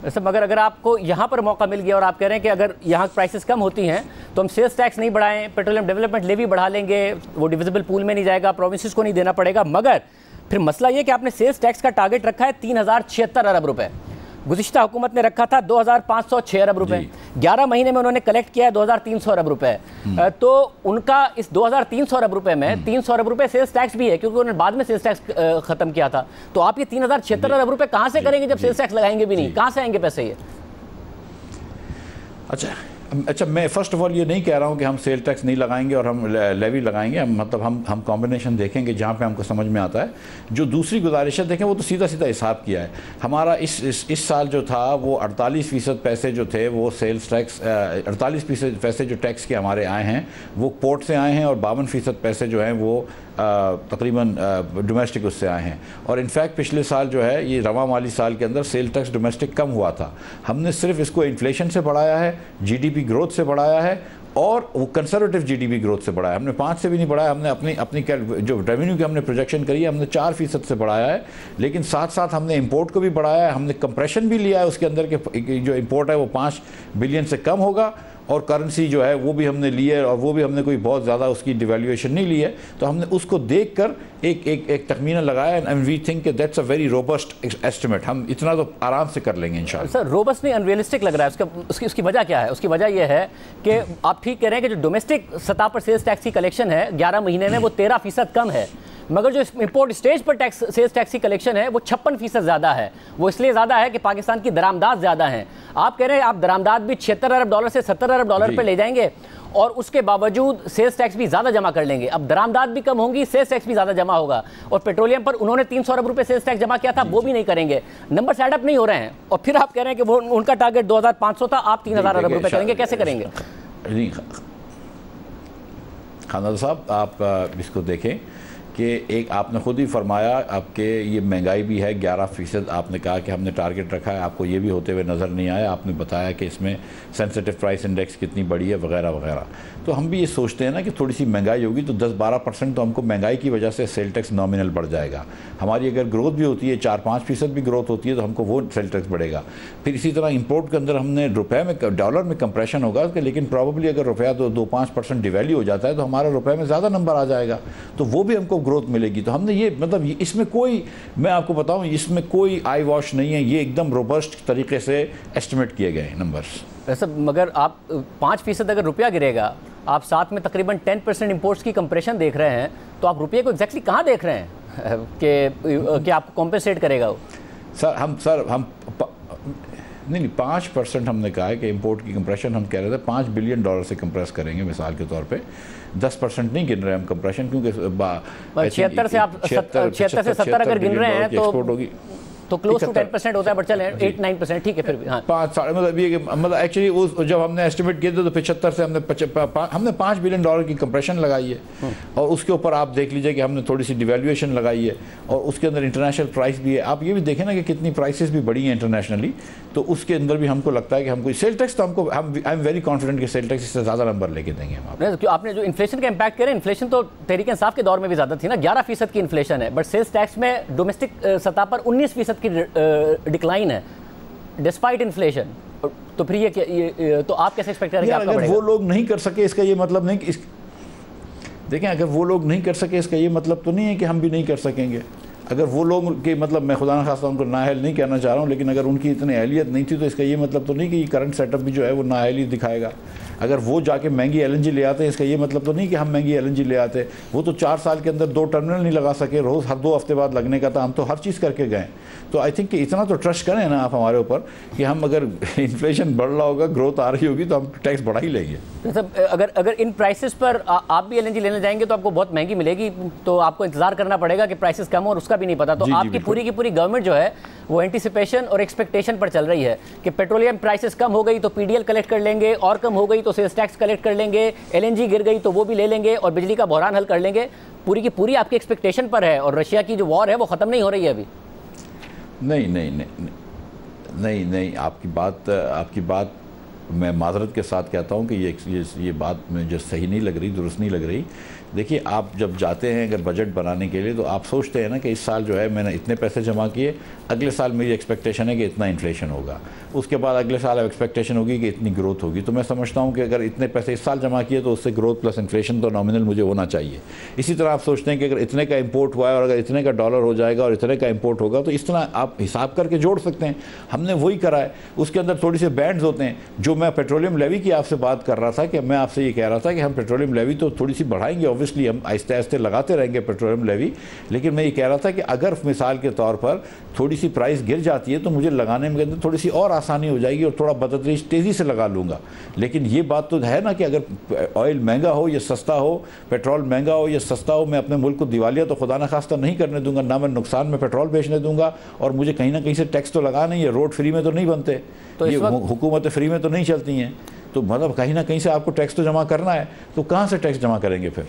वैसे मगर अगर आपको यहाँ पर मौका मिल गया और आप कह रहे हैं कि अगर यहाँ प्राइसेस कम होती हैं तो हम सेल्स टैक्स नहीं बढ़ाएं, पेट्रोलियम डेवलपमेंट लेवी बढ़ा लेंगे, वो डिविजिबल पूल में नहीं जाएगा, प्रोविंसेस को नहीं देना पड़ेगा, मगर फिर मसला ये कि आपने सेल्स टैक्स का टारगेट रखा है 3076 अरब रुपए, गुज़िश्ता हुकूमत ने रखा था 2506 अरब रुपए, 11 महीने में उन्होंने कलेक्ट किया है 2300 अरब रुपए। तो उनका इस 2300 अरब रुपए में 300 अरब रुपए सेल्स टैक्स भी है, क्योंकि उन्होंने बाद में सेल्स टैक्स खत्म किया था। तो आप ये 3076 अरब रुपए कहाँ से करेंगे जब सेल्स टैक्स लगाएंगे भी नहीं? कहाँ से आएंगे पैसे ये? अच्छा, मैं फर्स्ट ऑफ ऑल ये नहीं कह रहा हूँ कि हम सेल टैक्स नहीं लगाएंगे और हम लेवी लगाएंगे, हम कॉम्बिनेशन देखेंगे जहाँ पे हमको समझ में आता है। जो दूसरी गुजारिशें देखें वो तो सीधा सीधा हिसाब किया है। हमारा इस साल जो था वो 48% पैसे जो थे वो सेल्स टैक्स, 48% पैसे जो टैक्स के हमारे आए हैं वो पोर्ट से आए हैं, और 52% पैसे जो हैं वो तकरीबन डोमेस्टिक उससे आए हैं। और इनफैक्ट पिछले साल जो है ये रवा माली साल के अंदर सेल टैक्स डोमेस्टिक कम हुआ था। हमने सिर्फ इसको इन्फ्लेशन से बढ़ाया है, जीडीपी ग्रोथ से बढ़ाया है, और वो कंजर्वेटिव जीडीपी ग्रोथ से बढ़ाया। हमने 5 से भी नहीं बढ़ाया, हमने अपनी जो रेवेन्यू की हमने प्रोजेक्शन करी है हमने 4% से बढ़ाया है। लेकिन साथ साथ हमने इंपोर्ट को भी बढ़ाया है, हमने कंप्रेशन भी लिया है उसके अंदर के जो इंपोर्ट है वो 5 बिलियन से कम होगा, और करेंसी जो है वो भी हमने ली है, और वो भी हमने कोई बहुत ज़्यादा उसकी डिवेल्यूएशन नहीं ली है। तो हमने उसको देख कर एक तखमीना लगाया, and we think that's a very robust estimate. हम इतना तो आराम से कर लेंगे इंशाल्लाह। सर रोबस्ट नहीं, अनरियलिस्टिक लग रहा है। उसकी वजह क्या है? उसकी वजह यह है कि आप ठीक कह रहे हैं कि जो डोमेस्टिक सतह पर सेल्स टैक्स की कलेक्शन है 11 महीने में वो 13% कम है, मगर जो इंपोर्ट स्टेज पर टैक्स सेल्स टैक्स की कलेक्शन है वो 56% ज़्यादा है। वो इसलिए ज़्यादा है कि पाकिस्तान की दरामदाद ज़्यादा हैं। आप कह रहे हैं आप दरामदाद भी 76 अरब डॉलर से 70 अरब डॉलर पर ले जाएंगे, और उसके बावजूद सेल्स टैक्स भी ज़्यादा जमा कर लेंगे। अब दरामदाद भी कम होंगी, सेल्स टैक्स भी ज़्यादा जमा होगा, और पेट्रोलियम पर उन्होंने 300 अरब रुपये सेल्स टैक्स जमा किया था, वो भी नहीं करेंगे। नंबर एडअप नहीं हो रहे हैं, और फिर आप कह रहे हैं कि वो उनका टारगेट 2500 था, आप 3000 अरब रुपये करेंगे, कैसे करेंगे? खानदार साहब, आप इसको देखें कि एक आपने खुद ही फरमाया आपके ये महंगाई भी है 11%, आपने कहा कि हमने टारगेट रखा है, आपको ये भी होते हुए नज़र नहीं आया। आपने बताया कि इसमें सेंसिटिव प्राइस इंडेक्स कितनी बड़ी है वगैरह वगैरह। तो हम भी ये सोचते हैं ना कि थोड़ी सी महंगाई होगी तो 10-12% तो हमको महंगाई की वजह से सेल टैक्स नॉमिनल बढ़ जाएगा। हमारी अगर ग्रोथ भी होती है 4-5% भी ग्रोथ होती है तो हमको वो सेल टैक्स बढ़ेगा। फिर इसी तरह इंपोर्ट के अंदर हमने रुपये में डॉलर में कंप्रेशन होगा, लेकिन प्रॉबली अगर रुपया 2-5% डिवैल्यू हो जाता है तो हमारा रुपये में ज़्यादा नंबर आ जाएगा, तो वो भी हमको ग्रोथ मिलेगी। तो हमने ये मतलब इसमें कोई, मैं आपको बताऊं, इसमें कोई आई वॉश नहीं है, ये एकदम रोबस्ट तरीके से एस्टिमेट किए गए नंबर्स। वैसे मगर आप 5% अगर रुपया गिरेगा, आप साथ में तकरीबन 10% इंपोर्ट्स की कंप्रेशन देख रहे हैं, तो आप रुपये को एग्जैक्टली कहाँ देख रहे हैं कि आपको कॉम्पेंसेट करेगा वो? सर हम नहीं 5% हमने कहा है कि इंपोर्ट की कंप्रेशन हम कह रहे थे $5 बिलियन से कंप्रेस करेंगे मिसाल के तौर पे। 10% नहीं गिन रहे हम कंप्रेशन, क्योंकि 76 से आप 76 से 70 अगर गिन रहे हैं तो एक्सपोर्ट होगी तो क्लोज टू 10% होता है, बट चले 8-9% ठीक है। फिर भी हाँ 5 मतलब ये मतलब एक्चुअली उस जब हमने एस्टिमेट किए थे तो 75 से हमने $5 बिलियन की कंप्रेशन लगाई है, और उसके ऊपर आप देख लीजिए कि हमने थोड़ी सी डिवेल्यूएशन लगाई है, और उसके अंदर इंटरनेशनल प्राइस भी है। आप ये भी देखें ना कि कितनी प्राइसेस भी बढ़ी हैं इंटरनेशनली, तो उसके अंदर भी हमको लगता है कि हमको सेल टैक्स तो हमको आई एम वेरी कॉन्फिडेंट कि सेल टैक्स इससे ज़्यादा नंबर लेके देंगे हम। आपने जो इन्फ्लेशन का इम्पैक्ट करे, इन्फ्लेशन तो तहरीक इंसाफ के दौर में भी ज़्यादा थी ना, 11% की इन्फ्लेशन है, बट सेल्स टैक्स में डोमेस्टिक सतह पर 19% की डिक्लाइन है डिस्पाइट इन्फ्लेशन। तो फिर ये तो आप कैसे एक्सपेक्ट करेंगे? अगर वो लोग नहीं कर सके इसका ये मतलब नहीं कि देखें, अगर वो लोग नहीं कर सके इसका ये मतलब तो नहीं है कि हम भी नहीं कर सकेंगे। अगर वो लोग के मतलब मैं खुदा न खास्ता उनको नाअहल नहीं कहना चाह रहा हूँ, लेकिन अगर उनकी इतनी अहलियत नहीं थी तो इसका ये मतलब तो नहीं कि करंट सेटअप भी जो है वो नाअहली दिखाएगा। अगर वो जाके महंगी एलएनजी ले आते हैं, इसका ये मतलब तो नहीं कि हम महंगी एलएनजी ले आते। वो तो 4 साल के अंदर 2 टर्मिनल नहीं लगा सके, रोज़ हर 2 हफ्ते बाद लगने का था, हम तो हर चीज़ करके गए। तो आई थिंक कि इतना तो ट्रस्ट करें ना आप हमारे ऊपर कि हम अगर इन्फ्लेशन बढ़ रहा होगा, ग्रोथ आ रही होगी, तो हम टैक्स बढ़ा ही लेंगे। अगर इन प्राइसेस पर आप भी एलएनजी लेने जाएंगे तो आपको बहुत महंगी मिलेगी, तो आपको इंतजार करना पड़ेगा कि प्राइसेस कम हो, और उसका भी नहीं पता। तो आपकी पूरी की पूरी गवर्नमेंट जो है वो एंटीसिपेशन और एक्सपेक्टेशन पर चल रही है कि पेट्रोलियम प्राइसेस कम हो गई तो पीडीएल कलेक्ट कर लेंगे, और कम हो गई तो सेल्स टैक्स कलेक्ट कर लेंगे, एलएनजी गिर गई तो वो भी ले लेंगे, और बिजली का बहरान हल कर लेंगे। पूरी की पूरी आपकी एक्सपेक्टेशन पर है, और रशिया की जो वॉर है वो ख़त्म नहीं हो रही है अभी। नहीं, आपकी बात मैं माजरत के साथ कहता हूँ कि ये बात मुझे सही नहीं लग रही, दुरुस्त नहीं लग रही, देखिए, आप जब जाते हैं अगर बजट बनाने के लिए तो आप सोचते हैं ना कि इस साल जो है मैंने इतने पैसे जमा किए, अगले साल मेरी एक्सपेक्टेशन है कि इतना इन्फ्लेशन होगा, उसके बाद अगले साल एक्सपेक्टेशन होगी कि इतनी ग्रोथ होगी। तो मैं समझता हूँ कि अगर इतने पैसे इस साल जमा किए तो उससे ग्रोथ प्लस इन्फ्लेशन तो नॉमिनल मुझे होना चाहिए। इसी तरह आप सोचते हैं कि अगर इतने का इंपोर्ट हुआ है और अगर इतने का डॉलर हो जाएगा और इतने का इंपोर्ट होगा, तो इस तरह आप हिसाब करके जोड़ सकते हैं। हमने वही करा है। उसके अंदर थोड़ी से बैंड्स होते हैं। जो मैं पेट्रोलियम लेवी की आपसे बात कर रहा था कि मैं आपसे ये कह रहा था कि हम पेट्रोलियम लेवी तो थोड़ी सी बढ़ाएंगे, ऑब्वियसली हम आहिस्ते आहिस्ते लगाते रहेंगे पेट्रोलियम लेवी, लेकिन मैं ये कह रहा था कि अगर मिसाल के तौर पर थोड़ी सी प्राइस गिर जाती है तो मुझे लगाने में अंदर थोड़ी सी और आसानी हो जाएगी और थोड़ा बतदरीज तेज़ी से लगा लूँगा। लेकिन ये बात तो है ना कि अगर ऑयल महंगा हो या सस्ता हो, पेट्रोल महंगा हो या सस्ता हो, मैं अपने मुल्क को दिवालिया तो खुदा न खास्ता नहीं करने दूंगा, ना मैं नुकसान में पेट्रोल बेचने दूंगा, और मुझे कहीं ना कहीं से टैक्स तो लगा नहीं है। रोड फ्री में तो नहीं बनते, तो ये हुकूमतें फ्री में तो नहीं चलती हैं, तो मतलब कहीं ना कहीं से आपको टैक्स तो जमा करना है। तो कहाँ से टैक्स जमा करेंगे फिर?